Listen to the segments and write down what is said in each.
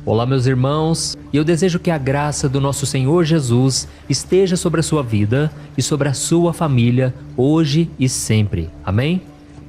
Olá, meus irmãos, e eu desejo que a graça do nosso Senhor Jesus esteja sobre a sua vida e sobre a sua família, hoje e sempre. Amém?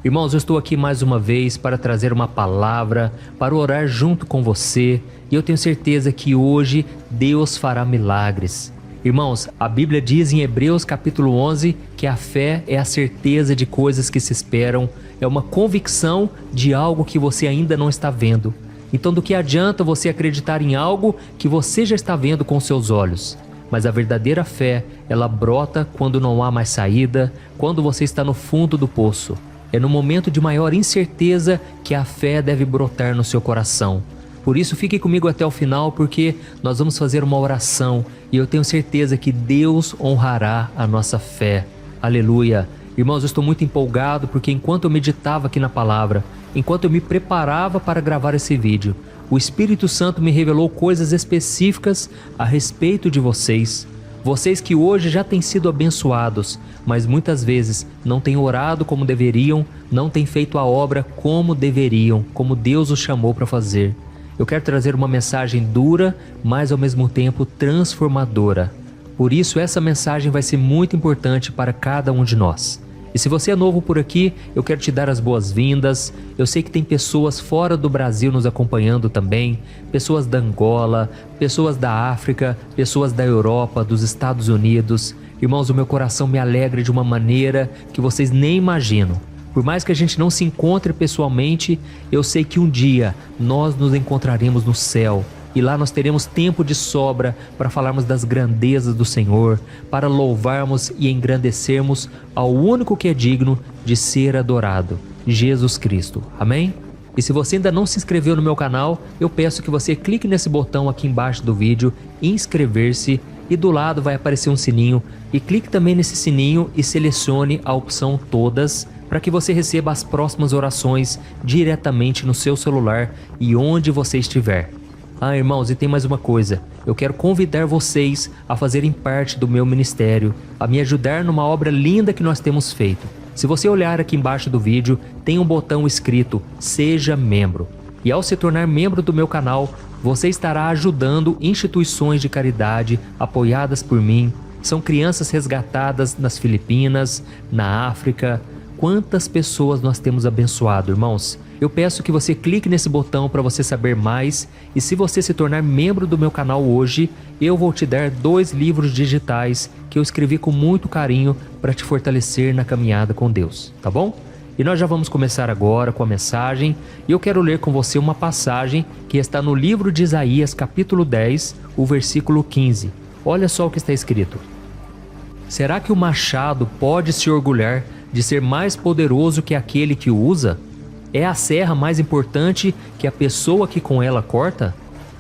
Irmãos, eu estou aqui mais uma vez para trazer uma palavra, para orar junto com você, e eu tenho certeza que hoje Deus fará milagres. Irmãos, a Bíblia diz em Hebreus capítulo 11 que a fé é a certeza de coisas que se esperam, é uma convicção de algo que você ainda não está vendo. Então, do que adianta você acreditar em algo que você já está vendo com seus olhos? Mas a verdadeira fé, ela brota quando não há mais saída, quando você está no fundo do poço. É no momento de maior incerteza que a fé deve brotar no seu coração. Por isso, fique comigo até o final, porque nós vamos fazer uma oração e eu tenho certeza que Deus honrará a nossa fé. Aleluia! Irmãos, eu estou muito empolgado porque enquanto eu meditava aqui na palavra, enquanto eu me preparava para gravar esse vídeo, o Espírito Santo me revelou coisas específicas a respeito de vocês. Vocês que hoje já têm sido abençoados, mas muitas vezes não têm orado como deveriam, não têm feito a obra como deveriam, como Deus os chamou para fazer. Eu quero trazer uma mensagem dura, mas ao mesmo tempo transformadora. Por isso, essa mensagem vai ser muito importante para cada um de nós. E se você é novo por aqui, eu quero te dar as boas-vindas. Eu sei que tem pessoas fora do Brasil nos acompanhando também, pessoas da Angola, pessoas da África, pessoas da Europa, dos Estados Unidos. Irmãos, o meu coração me alegra de uma maneira que vocês nem imaginam. Por mais que a gente não se encontre pessoalmente, eu sei que um dia nós nos encontraremos no céu. E lá nós teremos tempo de sobra para falarmos das grandezas do Senhor, para louvarmos e engrandecermos ao único que é digno de ser adorado, Jesus Cristo. Amém? E se você ainda não se inscreveu no meu canal, eu peço que você clique nesse botão aqui embaixo do vídeo, inscrever-se, e do lado vai aparecer um sininho, e clique também nesse sininho e selecione a opção todas, para que você receba as próximas orações diretamente no seu celular e onde você estiver. Irmãos, e tem mais uma coisa, eu quero convidar vocês a fazerem parte do meu ministério, a me ajudar numa obra linda que nós temos feito. Se você olhar aqui embaixo do vídeo, tem um botão escrito Seja Membro. E ao se tornar membro do meu canal, você estará ajudando instituições de caridade apoiadas por mim. São crianças resgatadas nas Filipinas, na África. Quantas pessoas nós temos abençoado, irmãos? Eu peço que você clique nesse botão para você saber mais, e se você se tornar membro do meu canal hoje, eu vou te dar 2 livros digitais que eu escrevi com muito carinho para te fortalecer na caminhada com Deus, tá bom? E nós já vamos começar agora com a mensagem, e eu quero ler com você uma passagem que está no livro de Isaías, capítulo 10, o versículo 15. Olha só o que está escrito. Será que o machado pode se orgulhar de ser mais poderoso que aquele que o usa? É a serra mais importante que a pessoa que com ela corta?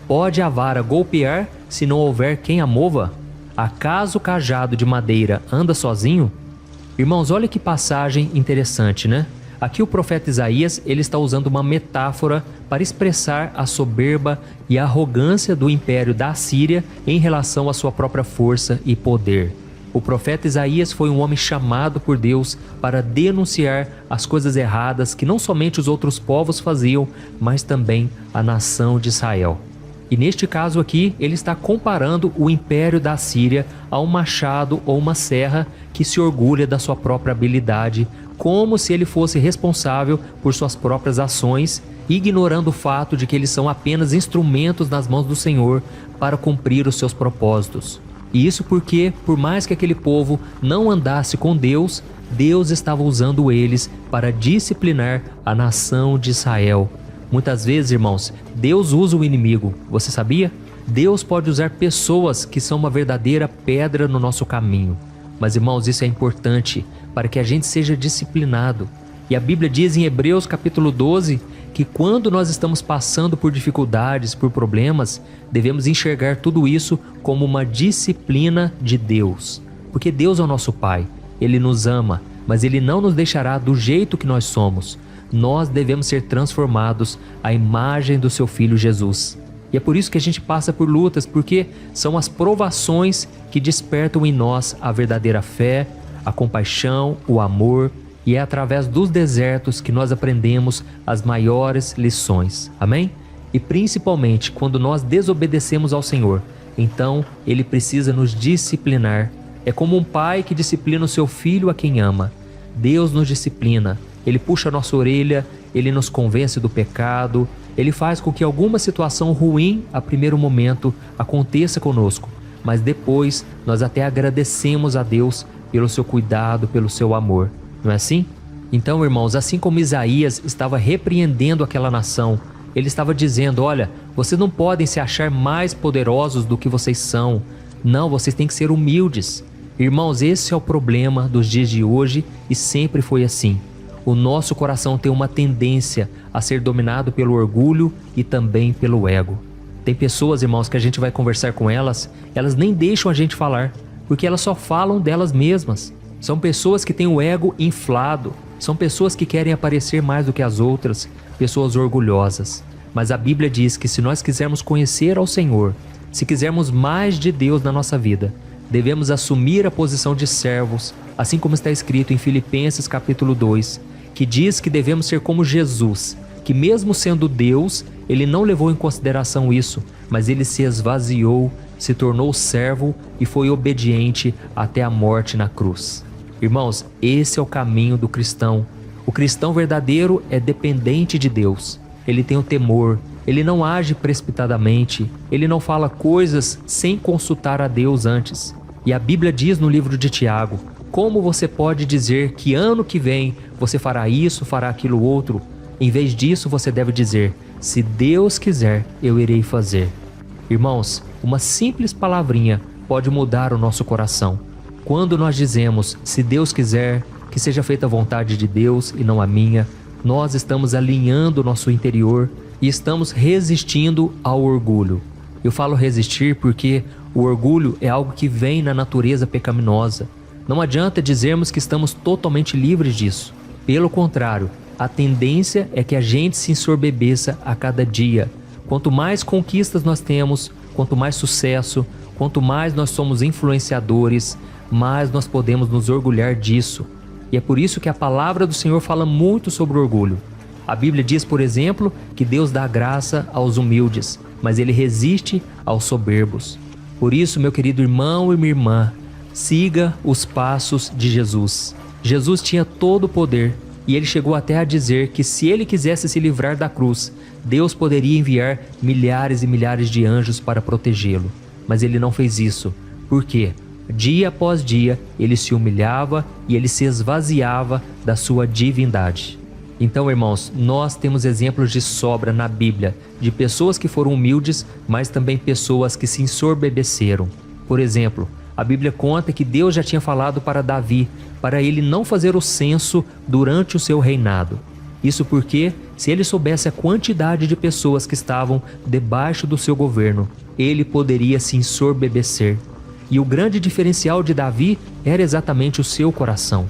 Pode a vara golpear se não houver quem a mova? Acaso o cajado de madeira anda sozinho? Irmãos, olha que passagem interessante, né? Aqui o profeta Isaías, ele está usando uma metáfora para expressar a soberba e a arrogância do império da Assíria em relação à sua própria força e poder. O profeta Isaías foi um homem chamado por Deus para denunciar as coisas erradas que não somente os outros povos faziam, mas também a nação de Israel. E neste caso aqui, ele está comparando o império da Assíria a um machado ou uma serra que se orgulha da sua própria habilidade, como se ele fosse responsável por suas próprias ações, ignorando o fato de que eles são apenas instrumentos nas mãos do Senhor para cumprir os seus propósitos. E isso porque, por mais que aquele povo não andasse com Deus, Deus estava usando eles para disciplinar a nação de Israel. Muitas vezes, irmãos, Deus usa o inimigo, você sabia? Deus pode usar pessoas que são uma verdadeira pedra no nosso caminho. Mas, irmãos, isso é importante para que a gente seja disciplinado. E a Bíblia diz em Hebreus capítulo 12 que quando nós estamos passando por dificuldades, por problemas, devemos enxergar tudo isso como uma disciplina de Deus. Porque Deus é o nosso Pai, Ele nos ama, mas Ele não nos deixará do jeito que nós somos. Nós devemos ser transformados à imagem do seu Filho Jesus. E é por isso que a gente passa por lutas, porque são as provações que despertam em nós a verdadeira fé, a compaixão, o amor, e é através dos desertos que nós aprendemos as maiores lições. Amém? E principalmente quando nós desobedecemos ao Senhor, então Ele precisa nos disciplinar. É como um pai que disciplina o seu filho a quem ama. Deus nos disciplina, Ele puxa a nossa orelha, Ele nos convence do pecado, Ele faz com que alguma situação ruim, a primeiro momento, aconteça conosco, mas depois nós até agradecemos a Deus pelo seu cuidado, pelo seu amor. Não é assim? Então, irmãos, assim como Isaías estava repreendendo aquela nação, ele estava dizendo: olha, vocês não podem se achar mais poderosos do que vocês são. Não, vocês têm que ser humildes. Irmãos, esse é o problema dos dias de hoje e sempre foi assim. O nosso coração tem uma tendência a ser dominado pelo orgulho e também pelo ego. Tem pessoas, irmãos, que a gente vai conversar com elas, elas nem deixam a gente falar, porque elas só falam delas mesmas. São pessoas que têm o ego inflado, são pessoas que querem aparecer mais do que as outras, pessoas orgulhosas. Mas a Bíblia diz que se nós quisermos conhecer ao Senhor, se quisermos mais de Deus na nossa vida, devemos assumir a posição de servos, assim como está escrito em Filipenses capítulo 2, que diz que devemos ser como Jesus, que mesmo sendo Deus, Ele não levou em consideração isso, mas Ele se esvaziou, se tornou servo e foi obediente até a morte na cruz. Irmãos, esse é o caminho do cristão. O cristão verdadeiro é dependente de Deus. Ele tem o temor, ele não age precipitadamente, ele não fala coisas sem consultar a Deus antes. E a Bíblia diz no livro de Tiago: como você pode dizer que ano que vem você fará isso, fará aquilo outro? Em vez disso, você deve dizer: se Deus quiser, eu irei fazer. Irmãos, uma simples palavrinha pode mudar o nosso coração. Quando nós dizemos: se Deus quiser, que seja feita a vontade de Deus e não a minha, nós estamos alinhando o nosso interior e estamos resistindo ao orgulho. Eu falo resistir porque o orgulho é algo que vem na natureza pecaminosa. Não adianta dizermos que estamos totalmente livres disso. Pelo contrário, a tendência é que a gente se ensorbebeça a cada dia. Quanto mais conquistas nós temos, quanto mais sucesso, quanto mais nós somos influenciadores, mais nós podemos nos orgulhar disso. E é por isso que a palavra do Senhor fala muito sobre o orgulho. A Bíblia diz, por exemplo, que Deus dá graça aos humildes, mas Ele resiste aos soberbos. Por isso, meu querido irmão e minha irmã, siga os passos de Jesus. Jesus tinha todo o poder e Ele chegou até a dizer que se Ele quisesse se livrar da cruz, Deus poderia enviar milhares e milhares de anjos para protegê-lo. Mas Ele não fez isso. Por quê? Dia após dia, Ele se humilhava e Ele se esvaziava da sua divindade. Então, irmãos, nós temos exemplos de sobra na Bíblia, de pessoas que foram humildes, mas também pessoas que se ensoberbeceram. Por exemplo, a Bíblia conta que Deus já tinha falado para Davi, para ele não fazer o censo durante o seu reinado. Isso porque, se ele soubesse a quantidade de pessoas que estavam debaixo do seu governo, ele poderia se ensorbebecer. E o grande diferencial de Davi era exatamente o seu coração.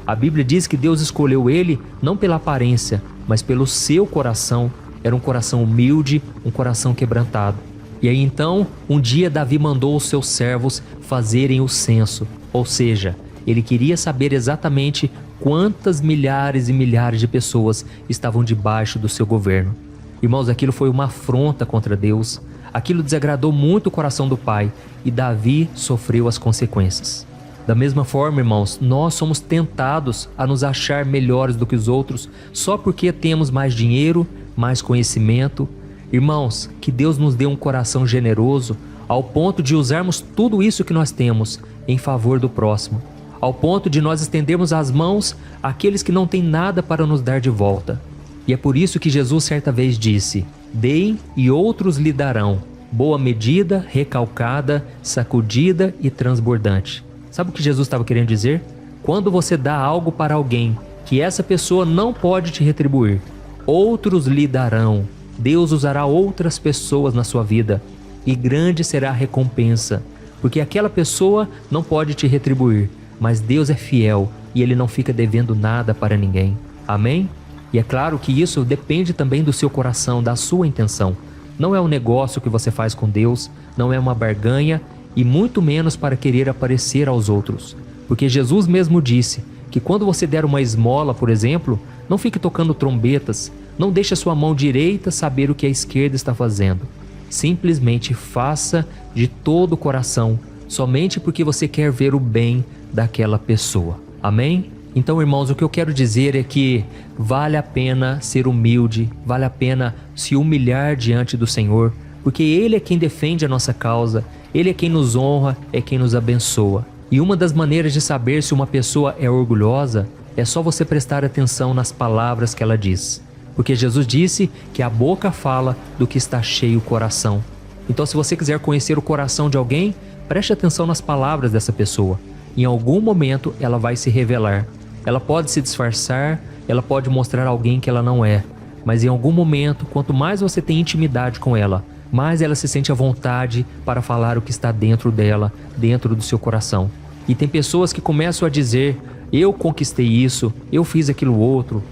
A Bíblia diz que Deus escolheu ele não pela aparência, mas pelo seu coração. Era um coração humilde, um coração quebrantado. E aí então, um dia Davi mandou os seus servos fazerem o censo, ou seja, ele queria saber exatamente quantas milhares e milhares de pessoas estavam debaixo do seu governo. Irmãos, aquilo foi uma afronta contra Deus, aquilo desagradou muito o coração do pai e Davi sofreu as consequências. Da mesma forma, irmãos, nós somos tentados a nos achar melhores do que os outros só porque temos mais dinheiro, mais conhecimento. Irmãos, que Deus nos dê um coração generoso ao ponto de usarmos tudo isso que nós temos em favor do próximo, ao ponto de nós estendermos as mãos àqueles que não têm nada para nos dar de volta. E é por isso que Jesus certa vez disse: deem e outros lhe darão, boa medida, recalcada, sacudida e transbordante. Sabe o que Jesus estava querendo dizer? Quando você dá algo para alguém que essa pessoa não pode te retribuir, outros lhe darão. Deus usará outras pessoas na sua vida e grande será a recompensa, porque aquela pessoa não pode te retribuir, mas Deus é fiel e Ele não fica devendo nada para ninguém. Amém? E é claro que isso depende também do seu coração, da sua intenção. Não é um negócio que você faz com Deus, não é uma barganha e muito menos para querer aparecer aos outros. Porque Jesus mesmo disse que quando você der uma esmola, por exemplo, não fique tocando trombetas, Não deixe a sua mão direita saber o que a esquerda está fazendo. Simplesmente faça de todo o coração, somente porque você quer ver o bem daquela pessoa. Amém? Então, irmãos, o que eu quero dizer é que vale a pena ser humilde, vale a pena se humilhar diante do Senhor, porque Ele é quem defende a nossa causa, Ele é quem nos honra, é quem nos abençoa. E uma das maneiras de saber se uma pessoa é orgulhosa é só você prestar atenção nas palavras que ela diz. Porque Jesus disse que a boca fala do que está cheio o coração. Então, se você quiser conhecer o coração de alguém, preste atenção nas palavras dessa pessoa. Em algum momento ela vai se revelar. Ela pode se disfarçar, ela pode mostrar alguém que ela não é. Mas em algum momento, quanto mais você tem intimidade com ela, mais ela se sente à vontade para falar o que está dentro dela, dentro do seu coração. E tem pessoas que começam a dizer: eu conquistei isso, eu fiz aquilo outro,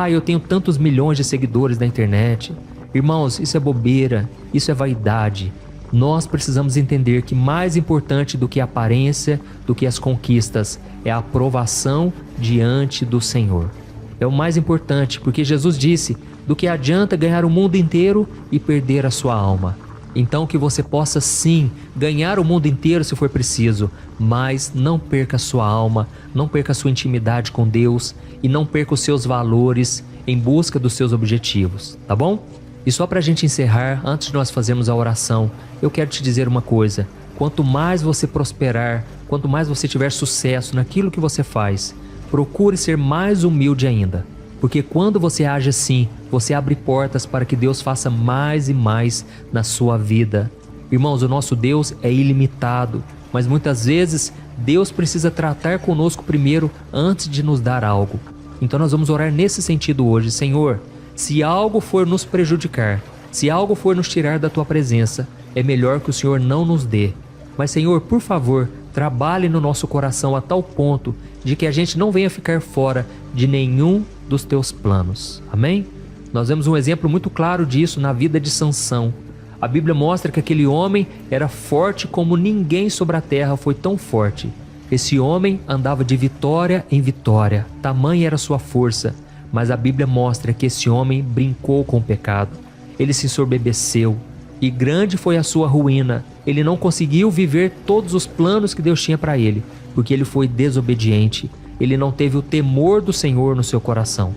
eu tenho tantos milhões de seguidores na internet. Irmãos, isso é bobeira, isso é vaidade. Nós precisamos entender que mais importante do que a aparência, do que as conquistas, é a aprovação diante do Senhor. É o mais importante, porque Jesus disse: do que adianta ganhar o mundo inteiro e perder a sua alma. Então que você possa sim ganhar o mundo inteiro se for preciso, mas não perca a sua alma, não perca a sua intimidade com Deus e não perca os seus valores em busca dos seus objetivos, tá bom? E só para a gente encerrar, antes de nós fazermos a oração, eu quero te dizer uma coisa: quanto mais você prosperar, quanto mais você tiver sucesso naquilo que você faz, procure ser mais humilde ainda. Porque quando você age assim, você abre portas para que Deus faça mais e mais na sua vida. Irmãos, o nosso Deus é ilimitado, mas muitas vezes Deus precisa tratar conosco primeiro antes de nos dar algo. Então nós vamos orar nesse sentido hoje: Senhor, se algo for nos prejudicar, se algo for nos tirar da Tua presença, é melhor que o Senhor não nos dê. Mas Senhor, por favor, trabalhe no nosso coração a tal ponto de que a gente não venha ficar fora de nenhum dos Teus planos. Amém? Nós vemos um exemplo muito claro disso na vida de Sansão. A Bíblia mostra que aquele homem era forte como ninguém sobre a terra foi tão forte. Esse homem andava de vitória em vitória, tamanha era sua força. Mas a Bíblia mostra que esse homem brincou com o pecado. Ele se ensoberbeceu e grande foi a sua ruína. Ele não conseguiu viver todos os planos que Deus tinha para ele, porque ele foi desobediente. Ele não teve o temor do Senhor no seu coração.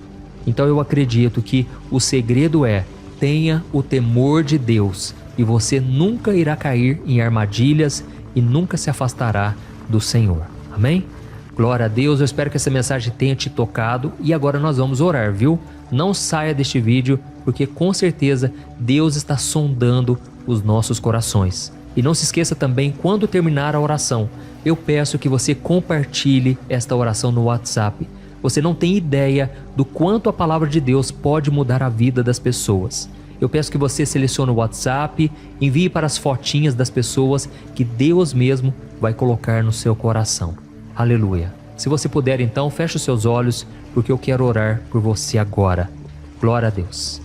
Então eu acredito que o segredo é: tenha o temor de Deus e você nunca irá cair em armadilhas e nunca se afastará do Senhor. Amém? Glória a Deus, eu espero que essa mensagem tenha te tocado e agora nós vamos orar, viu? Não saia deste vídeo, porque com certeza Deus está sondando os nossos corações. E não se esqueça também, quando terminar a oração, eu peço que você compartilhe esta oração no WhatsApp. Você não tem ideia do quanto a palavra de Deus pode mudar a vida das pessoas. Eu peço que você selecione o WhatsApp, envie para as fotinhas das pessoas que Deus mesmo vai colocar no seu coração. Aleluia. Se você puder, então, feche os seus olhos, porque eu quero orar por você agora. Glória a Deus.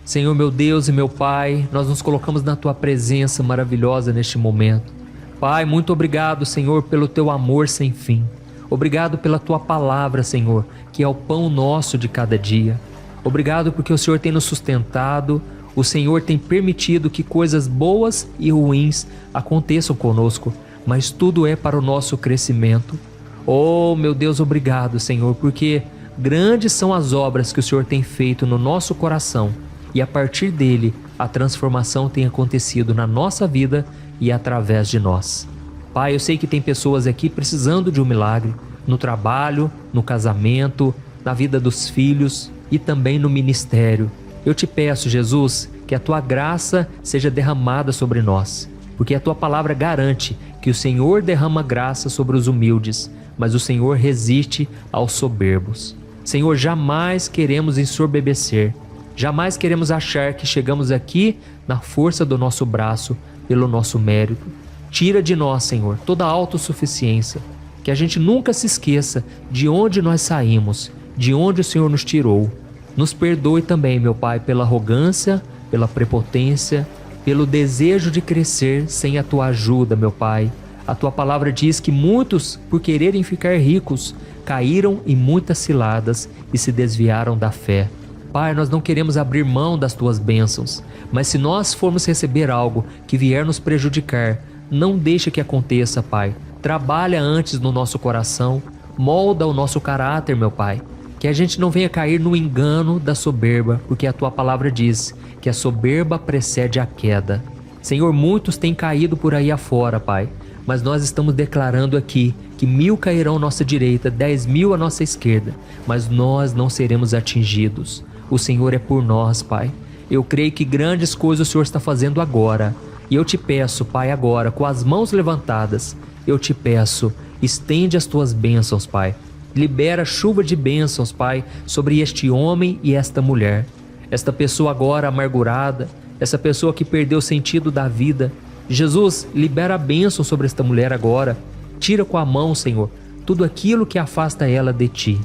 Senhor, meu Deus e meu Pai, nós nos colocamos na Tua presença maravilhosa neste momento. Pai, muito obrigado, Senhor, pelo Teu amor sem fim. Obrigado pela Tua palavra, Senhor, que é o pão nosso de cada dia. Obrigado porque o Senhor tem nos sustentado, o Senhor tem permitido que coisas boas e ruins aconteçam conosco, mas tudo é para o nosso crescimento. Oh, meu Deus, obrigado, Senhor, porque grandes são as obras que o Senhor tem feito no nosso coração e a partir dele a transformação tem acontecido na nossa vida e através de nós. Pai, eu sei que tem pessoas aqui precisando de um milagre no trabalho, no casamento, na vida dos filhos e também no ministério. Eu te peço, Jesus, que a Tua graça seja derramada sobre nós, porque a Tua palavra garante que o Senhor derrama graça sobre os humildes, mas o Senhor resiste aos soberbos. Senhor, jamais queremos ensoberbecer, jamais queremos achar que chegamos aqui na força do nosso braço, pelo nosso mérito. Tira de nós, Senhor, toda a autossuficiência, que a gente nunca se esqueça de onde nós saímos, de onde o Senhor nos tirou. Nos perdoe também, meu Pai, pela arrogância, pela prepotência, pelo desejo de crescer sem a Tua ajuda, meu Pai. A Tua palavra diz que muitos, por quererem ficar ricos, caíram em muitas ciladas e se desviaram da fé. Pai, nós não queremos abrir mão das tuas bênçãos, mas se nós formos receber algo que vier nos prejudicar, não deixe que aconteça, Pai. Trabalha antes no nosso coração, molda o nosso caráter, meu Pai. Que a gente não venha cair no engano da soberba, porque a tua palavra diz que a soberba precede a queda. Senhor, muitos têm caído por aí afora, Pai, mas nós estamos declarando aqui que 1000 cairão à nossa direita, 10.000 à nossa esquerda, mas nós não seremos atingidos. O Senhor é por nós, Pai. Eu creio que grandes coisas o Senhor está fazendo agora. E eu te peço, Pai, agora, com as mãos levantadas, eu te peço, estende as tuas bênçãos, Pai. Libera chuva de bênçãos, Pai, sobre este homem e esta mulher. Esta pessoa agora amargurada, essa pessoa que perdeu o sentido da vida. Jesus, libera a bênção sobre esta mulher agora. Tira com a mão, Senhor, tudo aquilo que afasta ela de Ti.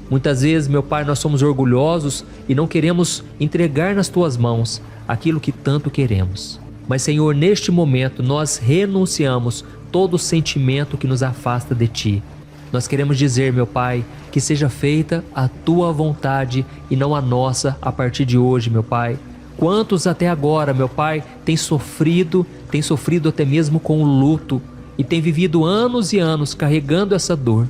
Muitas vezes, meu Pai, nós somos orgulhosos e não queremos entregar nas Tuas mãos aquilo que tanto queremos. Mas, Senhor, neste momento nós renunciamos todo sentimento que nos afasta de Ti. Nós queremos dizer, meu Pai, que seja feita a Tua vontade e não a nossa a partir de hoje, meu Pai. Quantos até agora, meu Pai, têm sofrido até mesmo com o luto e têm vivido anos e anos carregando essa dor.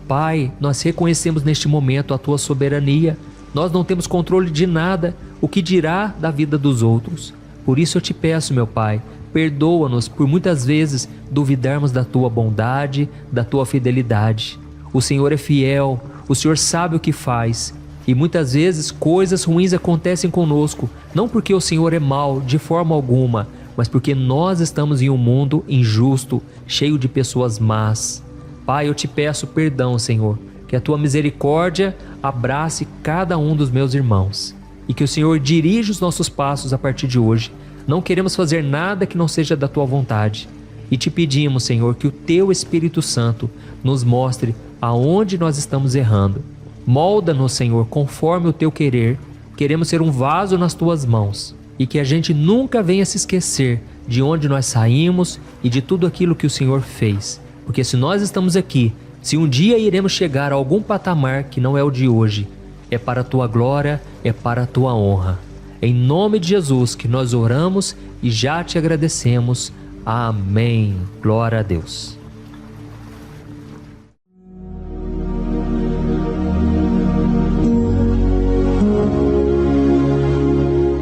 Pai, nós reconhecemos neste momento a Tua soberania. Nós não temos controle de nada, o que dirá da vida dos outros. Por isso eu te peço, meu Pai, perdoa-nos por muitas vezes duvidarmos da Tua bondade, da Tua fidelidade. O Senhor é fiel, o Senhor sabe o que faz. E muitas vezes coisas ruins acontecem conosco, não porque o Senhor é mau de forma alguma, mas porque nós estamos em um mundo injusto, cheio de pessoas más. Pai, eu te peço perdão, Senhor, que a Tua misericórdia abrace cada um dos meus irmãos e que o Senhor dirija os nossos passos a partir de hoje. Não queremos fazer nada que não seja da Tua vontade e te pedimos, Senhor, que o Teu Espírito Santo nos mostre aonde nós estamos errando. Molda-nos, Senhor, conforme o Teu querer. Queremos ser um vaso nas Tuas mãos e que a gente nunca venha se esquecer de onde nós saímos e de tudo aquilo que o Senhor fez. Porque se nós estamos aqui, se um dia iremos chegar a algum patamar que não é o de hoje, é para a Tua glória, é para a Tua honra. Em nome de Jesus que nós oramos e já te agradecemos. Amém. Glória a Deus.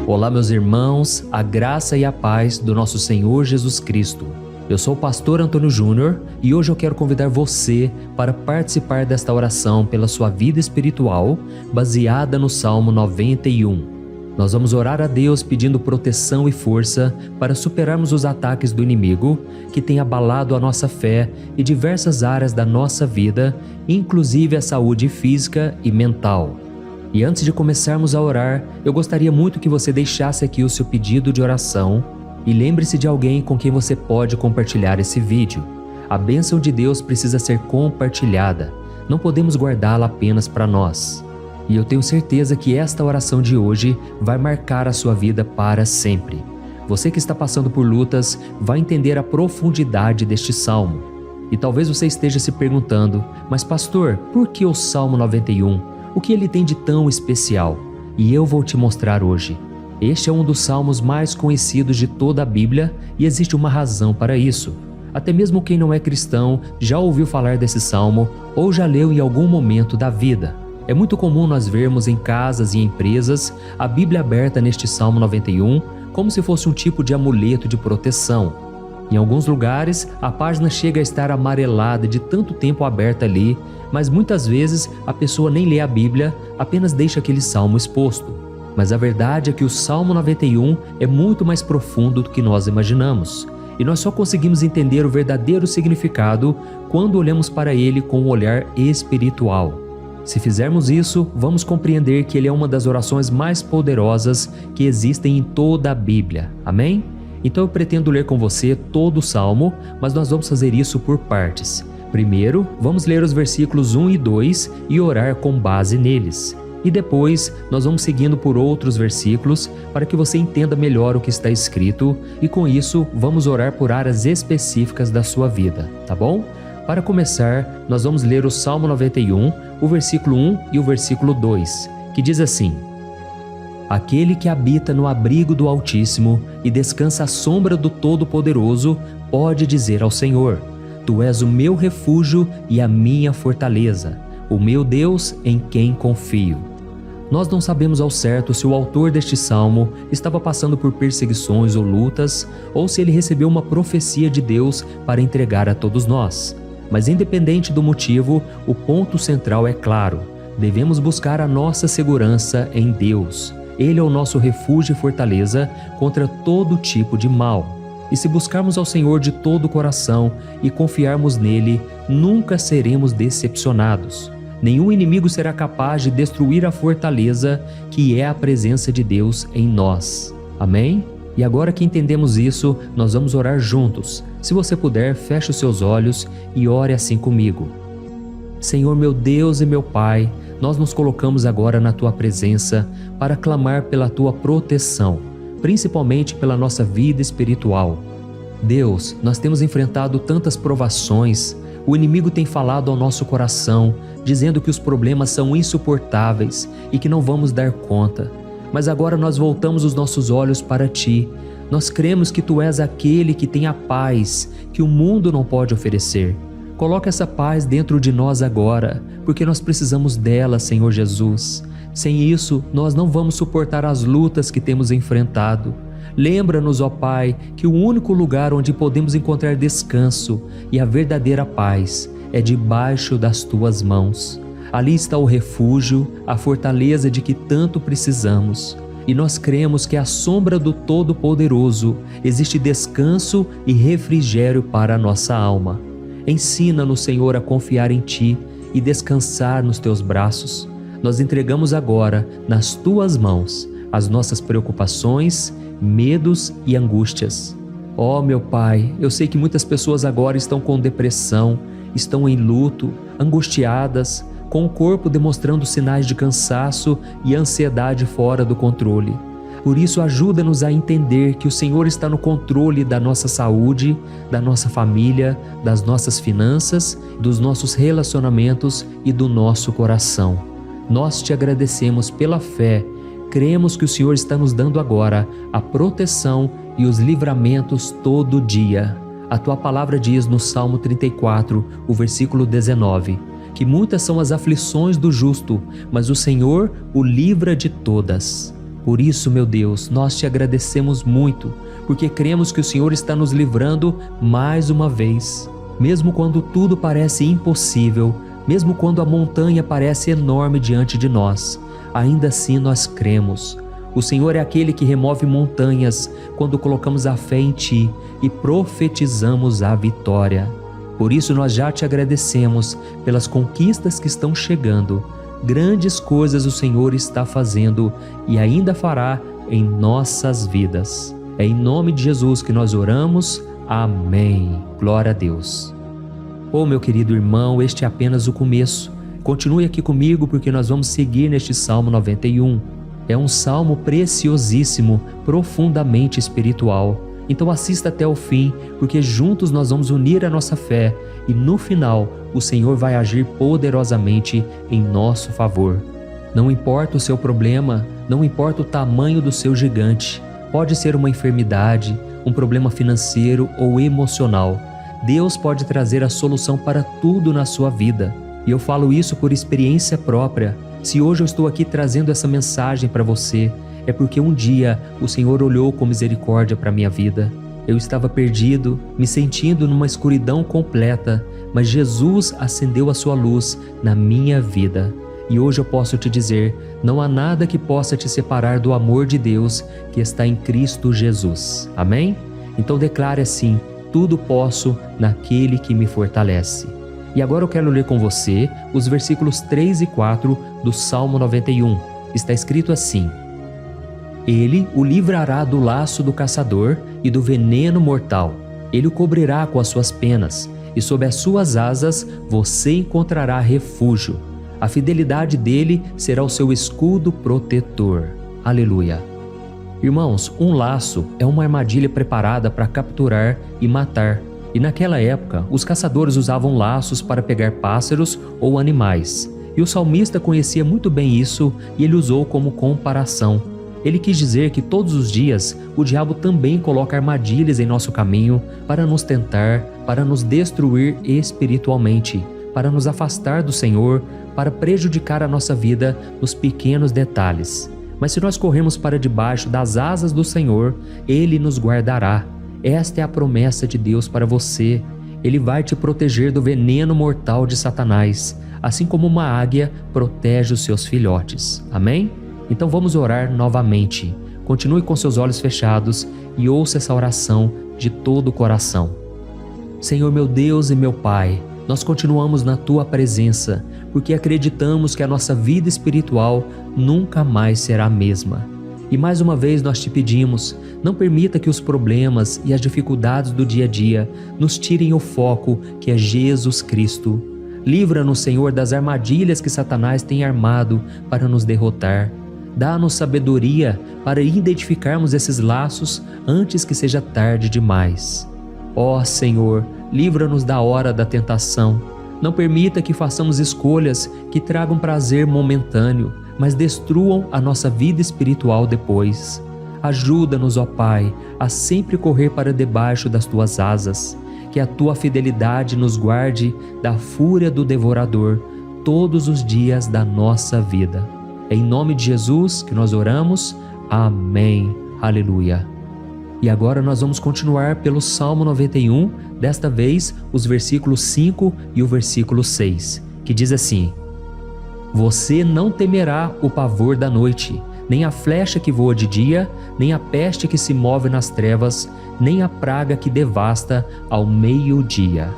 Olá, meus irmãos, a graça e a paz do nosso Senhor Jesus Cristo. Eu sou o pastor Antônio Júnior e hoje eu quero convidar você para participar desta oração pela sua vida espiritual, baseada no Salmo 91. Nós vamos orar a Deus pedindo proteção e força para superarmos os ataques do inimigo que tem abalado a nossa fé e diversas áreas da nossa vida, inclusive a saúde física e mental. E antes de começarmos a orar, eu gostaria muito que você deixasse aqui o seu pedido de oração e lembre-se de alguém com quem você pode compartilhar esse vídeo. A bênção de Deus precisa ser compartilhada, não podemos guardá-la apenas para nós. E eu tenho certeza que esta oração de hoje vai marcar a sua vida para sempre. Você que está passando por lutas vai entender a profundidade deste salmo. E talvez você esteja se perguntando, mas pastor, por que o Salmo 91? O que ele tem de tão especial? E eu vou te mostrar hoje. Este é um dos salmos mais conhecidos de toda a Bíblia e existe uma razão para isso. Até mesmo quem não é cristão já ouviu falar desse salmo ou já leu em algum momento da vida. É muito comum nós vermos em casas e empresas a Bíblia aberta neste Salmo 91 como se fosse um tipo de amuleto de proteção. Em alguns lugares, a página chega a estar amarelada de tanto tempo aberta ali, mas muitas vezes a pessoa nem lê a Bíblia, apenas deixa aquele salmo exposto. Mas a verdade é que o Salmo 91 é muito mais profundo do que nós imaginamos. E nós só conseguimos entender o verdadeiro significado quando olhamos para ele com um olhar espiritual. Se fizermos isso, vamos compreender que ele é uma das orações mais poderosas que existem em toda a Bíblia. Amém? Então eu pretendo ler com você todo o Salmo, mas nós vamos fazer isso por partes. Primeiro, vamos ler os versículos 1 e 2 e orar com base neles. E depois, nós vamos seguindo por outros versículos para que você entenda melhor o que está escrito e com isso, vamos orar por áreas específicas da sua vida, tá bom? Para começar, nós vamos ler o Salmo 91, o versículo 1 e o versículo 2, que diz assim: Aquele que habita no abrigo do Altíssimo e descansa à sombra do Todo-Poderoso pode dizer ao Senhor: Tu és o meu refúgio e a minha fortaleza, o meu Deus em quem confio. Nós não sabemos ao certo se o autor deste salmo estava passando por perseguições ou lutas, ou se ele recebeu uma profecia de Deus para entregar a todos nós. Mas independente do motivo, o ponto central é claro: devemos buscar a nossa segurança em Deus. Ele é o nosso refúgio e fortaleza contra todo tipo de mal. E se buscarmos ao Senhor de todo o coração e confiarmos nele, nunca seremos decepcionados. Nenhum inimigo será capaz de destruir a fortaleza que é a presença de Deus em nós. Amém? E agora que entendemos isso, nós vamos orar juntos. Se você puder, feche os seus olhos e ore assim comigo. Senhor meu Deus e meu Pai, nós nos colocamos agora na Tua presença para clamar pela Tua proteção, principalmente pela nossa vida espiritual. Deus, nós temos enfrentado tantas provações, o inimigo tem falado ao nosso coração, dizendo que os problemas são insuportáveis e que não vamos dar conta. Mas agora nós voltamos os nossos olhos para Ti. Nós cremos que Tu és aquele que tem a paz que o mundo não pode oferecer. Coloca essa paz dentro de nós agora, porque nós precisamos dela, Senhor Jesus. Sem isso, nós não vamos suportar as lutas que temos enfrentado. Lembra-nos, ó Pai, que o único lugar onde podemos encontrar descanso e a verdadeira paz é debaixo das Tuas mãos. Ali está o refúgio, a fortaleza de que tanto precisamos. E nós cremos que à sombra do Todo-Poderoso existe descanso e refrigério para a nossa alma. Ensina-nos, Senhor, a confiar em Ti e descansar nos Teus braços. Nós entregamos agora nas Tuas mãos as nossas preocupações, medos e angústias. Ó meu Pai, eu sei que muitas pessoas agora estão com depressão, estão em luto, angustiadas, com o corpo demonstrando sinais de cansaço e ansiedade fora do controle. Por isso, ajuda-nos a entender que o Senhor está no controle da nossa saúde, da nossa família, das nossas finanças, dos nossos relacionamentos e do nosso coração. Nós Te agradecemos pela fé, cremos que o Senhor está nos dando agora a proteção e os livramentos todo dia. A Tua palavra diz no Salmo 34, o versículo 19, que muitas são as aflições do justo, mas o Senhor o livra de todas. Por isso, meu Deus, nós Te agradecemos muito, porque cremos que o Senhor está nos livrando mais uma vez. Mesmo quando tudo parece impossível, mesmo quando a montanha parece enorme diante de nós, ainda assim nós cremos. O Senhor é aquele que remove montanhas quando colocamos a fé em Ti e profetizamos a vitória. Por isso nós já Te agradecemos pelas conquistas que estão chegando. Grandes coisas o Senhor está fazendo e ainda fará em nossas vidas. É em nome de Jesus que nós oramos. Amém. Glória a Deus. Oh, meu querido irmão, este é apenas o começo. Continue aqui comigo porque nós vamos seguir neste Salmo 91. É um salmo preciosíssimo, profundamente espiritual. Então assista até o fim, porque juntos nós vamos unir a nossa fé e no final o Senhor vai agir poderosamente em nosso favor. Não importa o seu problema, não importa o tamanho do seu gigante, pode ser uma enfermidade, um problema financeiro ou emocional. Deus pode trazer a solução para tudo na sua vida. E eu falo isso por experiência própria. Se hoje eu estou aqui trazendo essa mensagem para você, é porque um dia o Senhor olhou com misericórdia para a minha vida. Eu estava perdido, me sentindo numa escuridão completa, mas Jesus acendeu a sua luz na minha vida. E hoje eu posso te dizer, não há nada que possa te separar do amor de Deus que está em Cristo Jesus. Amém? Então declare assim: tudo posso naquele que me fortalece. E agora eu quero ler com você os versículos 3 e 4 do Salmo 91. Está escrito assim: Ele o livrará do laço do caçador e do veneno mortal. Ele o cobrirá com as suas penas, e sob as suas asas você encontrará refúgio. A fidelidade dele será o seu escudo protetor. Aleluia. Irmãos, um laço é uma armadilha preparada para capturar e matar. E naquela época, os caçadores usavam laços para pegar pássaros ou animais. E o salmista conhecia muito bem isso e ele usou como comparação. Ele quis dizer que todos os dias o diabo também coloca armadilhas em nosso caminho para nos tentar, para nos destruir espiritualmente, para nos afastar do Senhor, para prejudicar a nossa vida nos pequenos detalhes. Mas se nós corrermos para debaixo das asas do Senhor, Ele nos guardará. Esta é a promessa de Deus para você. Ele vai te proteger do veneno mortal de Satanás, assim como uma águia protege os seus filhotes. Amém? Então vamos orar novamente. Continue com seus olhos fechados e ouça essa oração de todo o coração. Senhor meu Deus e meu Pai, nós continuamos na Tua presença, porque acreditamos que a nossa vida espiritual nunca mais será a mesma. E mais uma vez nós te pedimos, não permita que os problemas e as dificuldades do dia a dia nos tirem o foco que é Jesus Cristo. Livra-nos, Senhor, das armadilhas que Satanás tem armado para nos derrotar. Dá-nos sabedoria para identificarmos esses laços antes que seja tarde demais. Ó Senhor, livra-nos da hora da tentação. Não permita que façamos escolhas que tragam prazer momentâneo, mas destruam a nossa vida espiritual depois. Ajuda-nos, ó Pai, a sempre correr para debaixo das Tuas asas. Que a Tua fidelidade nos guarde da fúria do devorador todos os dias da nossa vida. É em nome de Jesus que nós oramos. Amém. Aleluia. E agora nós vamos continuar pelo Salmo 91, desta vez os versículos 5 e o versículo 6, que diz assim: Você não temerá o pavor da noite, nem a flecha que voa de dia, nem a peste que se move nas trevas, nem a praga que devasta ao meio-dia.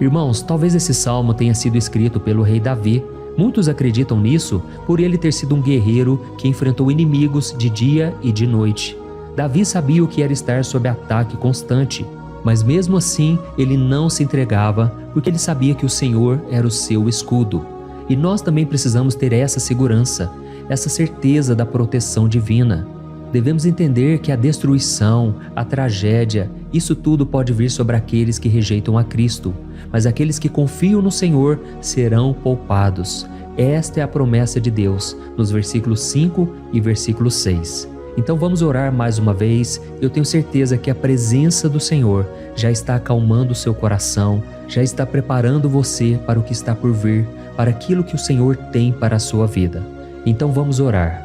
Irmãos, talvez esse salmo tenha sido escrito pelo rei Davi. Muitos acreditam nisso por ele ter sido um guerreiro que enfrentou inimigos de dia e de noite. Davi sabia o que era estar sob ataque constante, mas mesmo assim ele não se entregava porque ele sabia que o Senhor era o seu escudo. E nós também precisamos ter essa segurança, essa certeza da proteção divina. Devemos entender que a destruição, a tragédia, isso tudo pode vir sobre aqueles que rejeitam a Cristo, mas aqueles que confiam no Senhor serão poupados. Esta é a promessa de Deus, nos versículos 5 e versículo 6. Então vamos orar mais uma vez. Eu tenho certeza que a presença do Senhor já está acalmando o seu coração, já está preparando você para o que está por vir, para aquilo que o Senhor tem para a sua vida. Então vamos orar.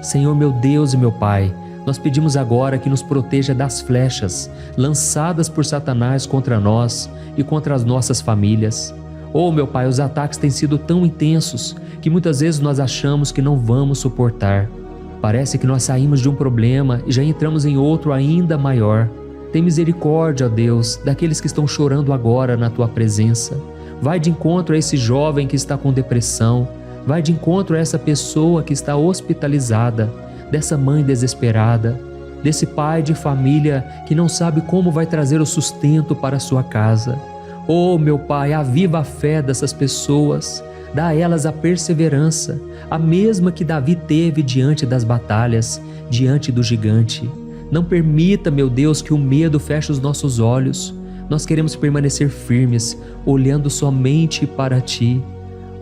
Senhor meu Deus e meu Pai, nós pedimos agora que nos proteja das flechas lançadas por Satanás contra nós e contra as nossas famílias. Oh meu Pai, os ataques têm sido tão intensos que muitas vezes nós achamos que não vamos suportar. Parece que nós saímos de um problema e já entramos em outro ainda maior. Tem misericórdia, ó Deus, daqueles que estão chorando agora na Tua presença. Vai de encontro a esse jovem que está com depressão. Vai de encontro a essa pessoa que está hospitalizada, dessa mãe desesperada, desse pai de família que não sabe como vai trazer o sustento para a sua casa. Oh, meu Pai, aviva a fé dessas pessoas, dá a elas a perseverança, a mesma que Davi teve diante das batalhas, diante do gigante. Não permita, meu Deus, que o medo feche os nossos olhos. Nós queremos permanecer firmes, olhando somente para Ti.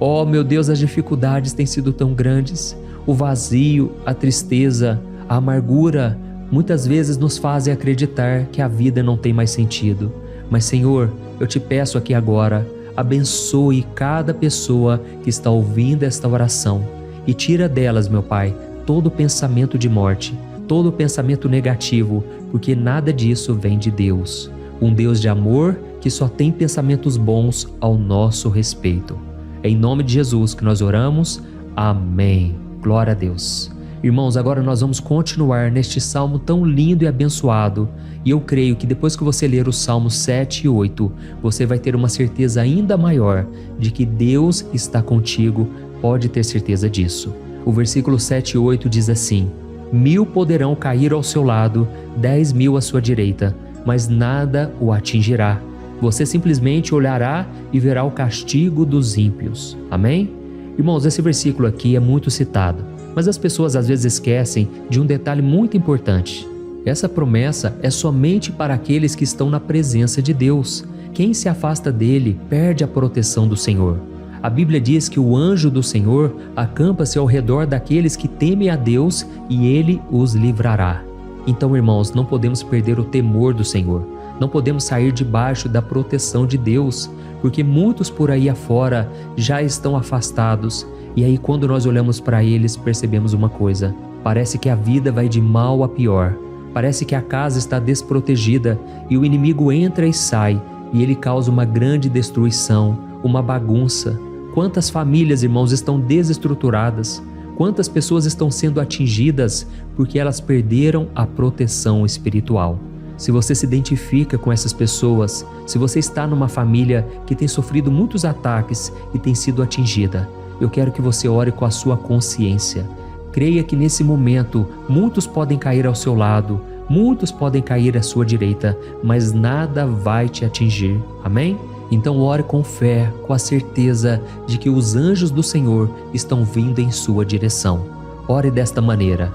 Oh, meu Deus, as dificuldades têm sido tão grandes. O vazio, a tristeza, a amargura, muitas vezes nos fazem acreditar que a vida não tem mais sentido. Mas, Senhor, eu te peço aqui agora, abençoe cada pessoa que está ouvindo esta oração e tira delas, meu Pai, todo pensamento de morte, todo pensamento negativo, porque nada disso vem de Deus. Um Deus de amor que só tem pensamentos bons ao nosso respeito. É em nome de Jesus que nós oramos. Amém. Glória a Deus. Irmãos, agora nós vamos continuar neste salmo tão lindo e abençoado. E eu creio que depois que você ler os salmos 7 e 8, você vai ter uma certeza ainda maior de que Deus está contigo. Pode ter certeza disso. O versículo 7 e 8 diz assim: 1000 poderão cair ao seu lado, 10.000 à sua direita, mas nada o atingirá. Você simplesmente olhará e verá o castigo dos ímpios. Amém? Irmãos, esse versículo aqui é muito citado, mas as pessoas às vezes esquecem de um detalhe muito importante. Essa promessa é somente para aqueles que estão na presença de Deus. Quem se afasta dele perde a proteção do Senhor. A Bíblia diz que o anjo do Senhor acampa-se ao redor daqueles que temem a Deus e Ele os livrará. Então, irmãos, não podemos perder o temor do Senhor. Não podemos sair debaixo da proteção de Deus, porque muitos por aí afora já estão afastados. E aí, quando nós olhamos para eles, percebemos uma coisa: parece que a vida vai de mal a pior. Parece que a casa está desprotegida e o inimigo entra e sai, e ele causa uma grande destruição, uma bagunça. Quantas famílias, irmãos, estão desestruturadas? Quantas pessoas estão sendo atingidas porque elas perderam a proteção espiritual? Se você se identifica com essas pessoas, se você está numa família que tem sofrido muitos ataques e tem sido atingida, eu quero que você ore com a sua consciência. Creia que nesse momento muitos podem cair ao seu lado, muitos podem cair à sua direita, mas nada vai te atingir. Amém? Então ore com fé, com a certeza de que os anjos do Senhor estão vindo em sua direção. Ore desta maneira: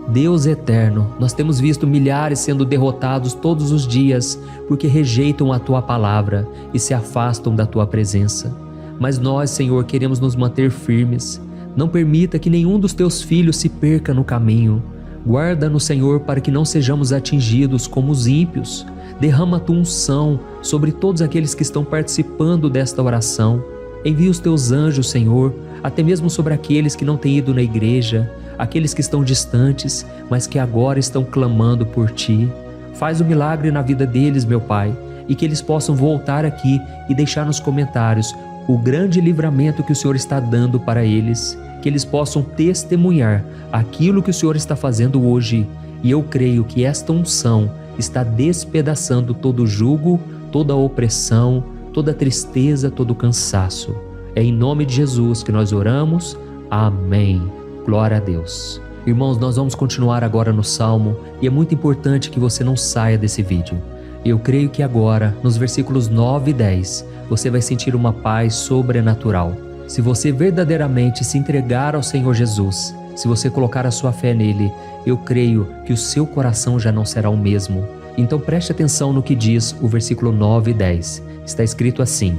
Deus eterno, nós temos visto milhares sendo derrotados todos os dias porque rejeitam a Tua palavra e se afastam da Tua presença. Mas nós, Senhor, queremos nos manter firmes. Não permita que nenhum dos Teus filhos se perca no caminho. Guarda-nos, Senhor, para que não sejamos atingidos como os ímpios. Derrama a Tua unção sobre todos aqueles que estão participando desta oração. Envia os Teus anjos, Senhor, até mesmo sobre aqueles que não têm ido na igreja, aqueles que estão distantes, mas que agora estão clamando por Ti. Faz o milagre na vida deles, meu Pai, e que eles possam voltar aqui e deixar nos comentários o grande livramento que o Senhor está dando para eles, que eles possam testemunhar aquilo que o Senhor está fazendo hoje. E eu creio que esta unção está despedaçando todo o jugo, toda a opressão, toda a tristeza, todo o cansaço. É em nome de Jesus que nós oramos. Amém. Glória a Deus. Irmãos, nós vamos continuar agora no Salmo e é muito importante que você não saia desse vídeo. Eu creio que agora, nos versículos 9 e 10, você vai sentir uma paz sobrenatural. Se você verdadeiramente se entregar ao Senhor Jesus, se você colocar a sua fé nele, eu creio que o seu coração já não será o mesmo. Então preste atenção no que diz o versículo 9 e 10. Está escrito assim: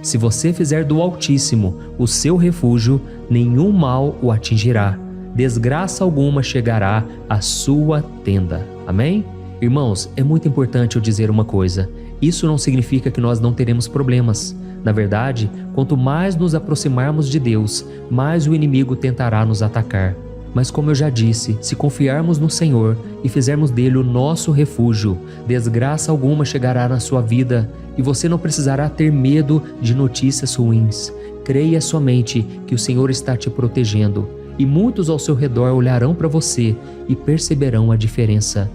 Se você fizer do Altíssimo o seu refúgio, nenhum mal o atingirá, desgraça alguma chegará à sua tenda. Amém? Irmãos, é muito importante eu dizer uma coisa: isso não significa que nós não teremos problemas. Na verdade, quanto mais nos aproximarmos de Deus, mais o inimigo tentará nos atacar. Mas como eu já disse, se confiarmos no Senhor e fizermos dele o nosso refúgio, desgraça alguma chegará na sua vida e você não precisará ter medo de notícias ruins. Creia somente que o Senhor está te protegendo e muitos ao seu redor olharão para você e perceberão a diferença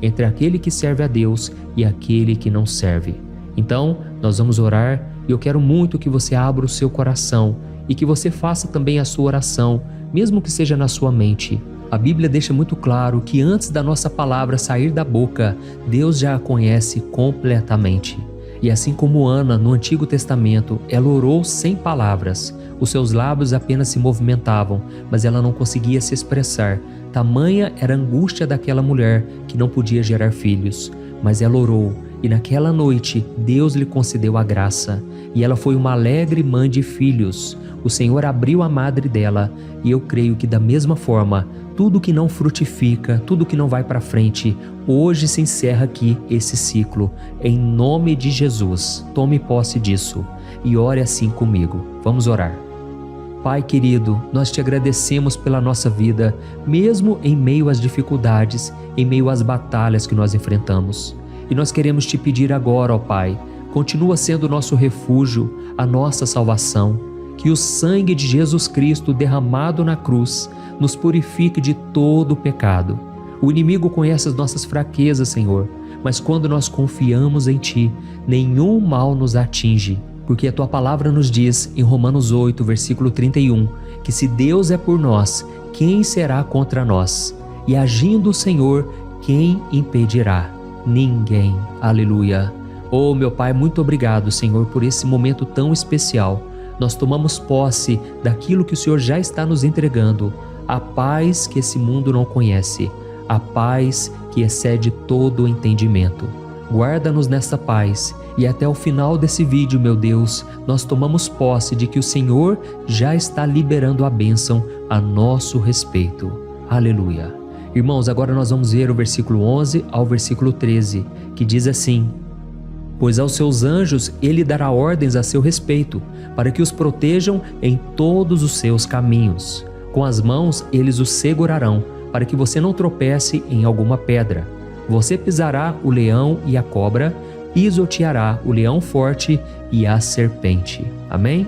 entre aquele que serve a Deus e aquele que não serve. Então, nós vamos orar e eu quero muito que você abra o seu coração e que você faça também a sua oração, mesmo que seja na sua mente. A Bíblia deixa muito claro que antes da nossa palavra sair da boca, Deus já a conhece completamente. E assim como Ana, no Antigo Testamento, ela orou sem palavras. Os seus lábios apenas se movimentavam, mas ela não conseguia se expressar. Tamanha era a angústia daquela mulher que não podia gerar filhos. Mas ela orou, e naquela noite Deus lhe concedeu a graça. E ela foi uma alegre mãe de filhos. O Senhor abriu a madre dela, e eu creio que da mesma forma, tudo que não frutifica, tudo que não vai para frente, hoje se encerra aqui esse ciclo. Em nome de Jesus, tome posse disso e ore assim comigo. Vamos orar. Pai querido, nós te agradecemos pela nossa vida, mesmo em meio às dificuldades, em meio às batalhas que nós enfrentamos. E nós queremos te pedir agora, ó Pai, continua sendo o nosso refúgio, a nossa salvação. Que o sangue de Jesus Cristo derramado na cruz nos purifique de todo o pecado. O inimigo conhece as nossas fraquezas, Senhor, mas quando nós confiamos em Ti, nenhum mal nos atinge. Porque a Tua palavra nos diz, em Romanos 8, versículo 31, que se Deus é por nós, quem será contra nós? E agindo o Senhor, quem impedirá? Ninguém. Aleluia. Oh, meu Pai, muito obrigado, Senhor, por esse momento tão especial. Nós tomamos posse daquilo que o Senhor já está nos entregando, a paz que esse mundo não conhece, a paz que excede todo o entendimento. guarda-nos nessa paz e até o final desse vídeo, meu Deus, nós tomamos posse de que o Senhor já está liberando a bênção a nosso respeito. Aleluia. Irmãos, agora nós vamos ver o versículo 11 ao versículo 13, que diz assim: Pois aos seus anjos ele dará ordens a seu respeito, para que os protejam em todos os seus caminhos. Com as mãos eles os segurarão, para que você não tropece em alguma pedra. Você pisará o leão e a cobra, pisoteará o leão forte e a serpente. Amém?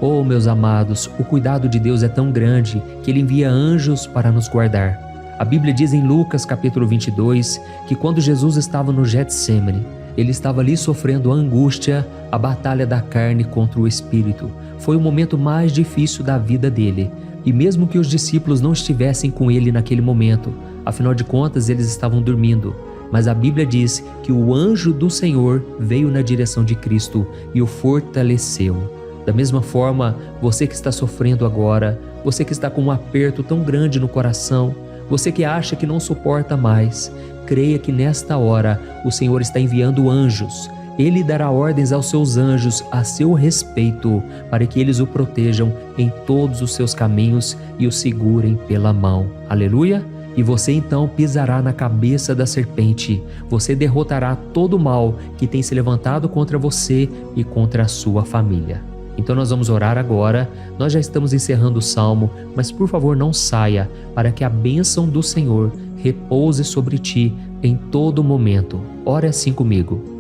Oh, meus amados, o cuidado de Deus é tão grande que Ele envia anjos para nos guardar. A Bíblia diz em Lucas capítulo 22 que quando Jesus estava no Getsêmani, Ele estava ali sofrendo a angústia, a batalha da carne contra o espírito. Foi o momento mais difícil da vida dele. E mesmo que os discípulos não estivessem com ele naquele momento, afinal de contas eles estavam dormindo, mas a Bíblia diz que o anjo do Senhor veio na direção de Cristo e o fortaleceu. Da mesma forma, você que está sofrendo agora, você que está com um aperto tão grande no coração, você que acha que não suporta mais, creia que nesta hora o Senhor está enviando anjos. Ele dará ordens aos seus anjos a seu respeito, para que eles o protejam em todos os seus caminhos e o segurem pela mão. Aleluia! E você então pisará na cabeça da serpente. Você derrotará todo o mal que tem se levantado contra você e contra a sua família. Então nós vamos orar agora. Nós já estamos encerrando o salmo, mas por favor não saia, para que a bênção do Senhor repouse sobre ti em todo momento. Ore assim comigo.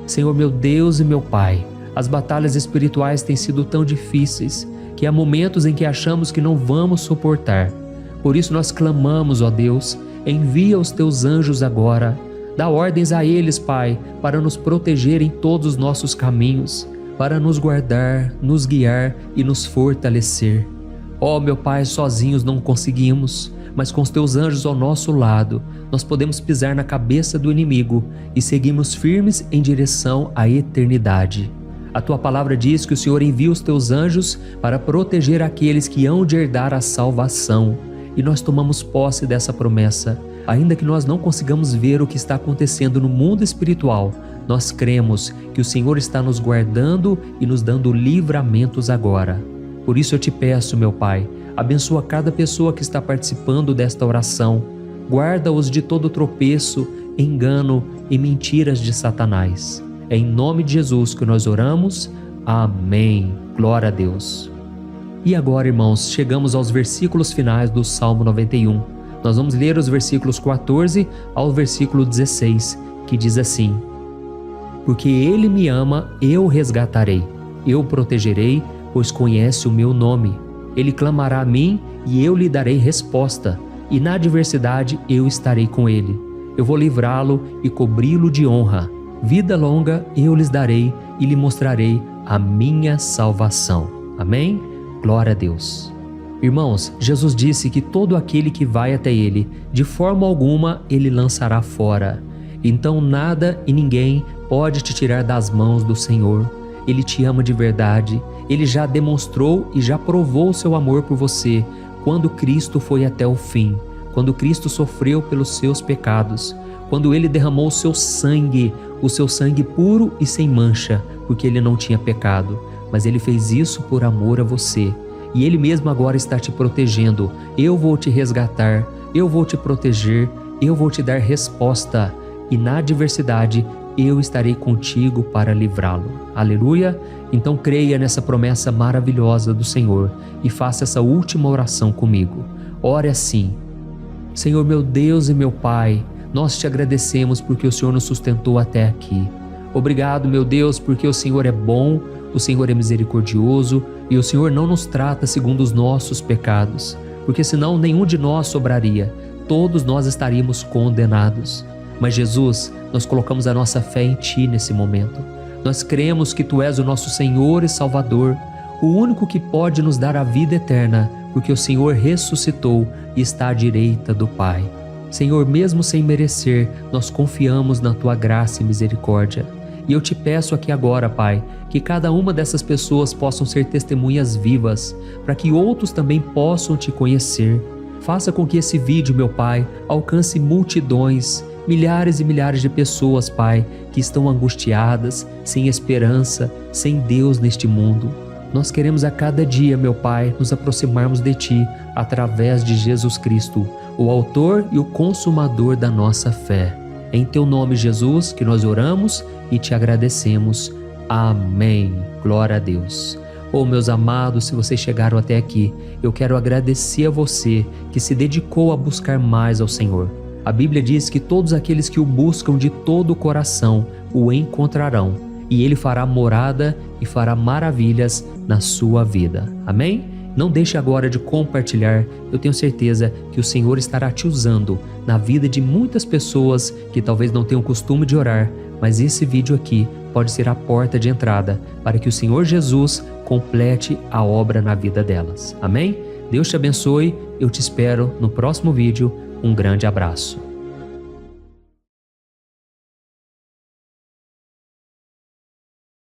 Senhor, meu Deus e meu Pai, as batalhas espirituais têm sido tão difíceis que há momentos em que achamos que não vamos suportar. Por isso nós clamamos, ó Deus, envia os teus anjos agora. Dá ordens a eles, Pai, para nos proteger em todos os nossos caminhos, para nos guardar, nos guiar e nos fortalecer. Ó meu Pai, sozinhos não conseguimos, mas com os teus anjos ao nosso lado, nós podemos pisar na cabeça do inimigo e seguirmos firmes em direção à eternidade. A tua palavra diz que o Senhor envia os teus anjos para proteger aqueles que hão de herdar a salvação. E nós tomamos posse dessa promessa. Ainda que nós não consigamos ver o que está acontecendo no mundo espiritual, nós cremos que o Senhor está nos guardando e nos dando livramentos agora. Por isso eu te peço, meu Pai, abençoa cada pessoa que está participando desta oração. Guarda-os de todo tropeço, engano e mentiras de Satanás. É em nome de Jesus que nós oramos. Amém. Glória a Deus. E agora, irmãos, chegamos aos versículos finais do Salmo 91. Nós vamos ler os versículos 14 ao versículo 16, que diz assim: Porque Ele me ama, eu o resgatarei. Eu o protegerei, pois conhece o meu nome. Ele clamará a mim e eu lhe darei resposta. E na adversidade eu estarei com ele. Eu vou livrá-lo e cobri-lo de honra. Vida longa eu lhes darei e lhe mostrarei a minha salvação. Amém? Glória a Deus. Irmãos, Jesus disse que todo aquele que vai até ele, de forma alguma ele lançará fora. Então nada e ninguém pode te tirar das mãos do Senhor. Ele te ama de verdade. Ele já demonstrou e já provou o seu amor por você quando Cristo foi até o fim, quando Cristo sofreu pelos seus pecados, quando Ele derramou o seu sangue puro e sem mancha, porque Ele não tinha pecado, mas Ele fez isso por amor a você. E Ele mesmo agora está te protegendo. Eu vou te resgatar, eu vou te proteger, eu vou te dar resposta, e na adversidade eu estarei contigo para livrá-lo. Aleluia! Então creia nessa promessa maravilhosa do Senhor e faça essa última oração comigo. Ore assim: Senhor, meu Deus e meu Pai, nós te agradecemos porque o Senhor nos sustentou até aqui. Obrigado, meu Deus, porque o Senhor é bom, o Senhor é misericordioso e o Senhor não nos trata segundo os nossos pecados, porque senão nenhum de nós sobraria, todos nós estaríamos condenados. Mas Jesus, nós colocamos a nossa fé em Ti nesse momento. Nós cremos que Tu és o nosso Senhor e Salvador, o único que pode nos dar a vida eterna, porque o Senhor ressuscitou e está à direita do Pai. Senhor, mesmo sem merecer, nós confiamos na Tua graça e misericórdia. E eu te peço aqui agora, Pai, que cada uma dessas pessoas possam ser testemunhas vivas, para que outros também possam Te conhecer. Faça com que esse vídeo, meu Pai, alcance multidões, milhares e milhares de pessoas, Pai, que estão angustiadas, sem esperança, sem Deus neste mundo. Nós queremos a cada dia, meu Pai, nos aproximarmos de Ti através de Jesus Cristo, o autor e o consumador da nossa fé. Em Teu nome, Jesus, que nós oramos e Te agradecemos. Amém. Glória a Deus. Meus amados, se vocês chegaram até aqui, eu quero agradecer a você que se dedicou a buscar mais ao Senhor. A Bíblia diz que todos aqueles que o buscam de todo o coração o encontrarão, e Ele fará morada e fará maravilhas na sua vida. Amém? Não deixe agora de compartilhar, eu tenho certeza que o Senhor estará te usando na vida de muitas pessoas que talvez não tenham costume de orar, mas esse vídeo aqui pode ser a porta de entrada para que o Senhor Jesus complete a obra na vida delas. Amém? Deus te abençoe, eu te espero no próximo vídeo. Um grande abraço.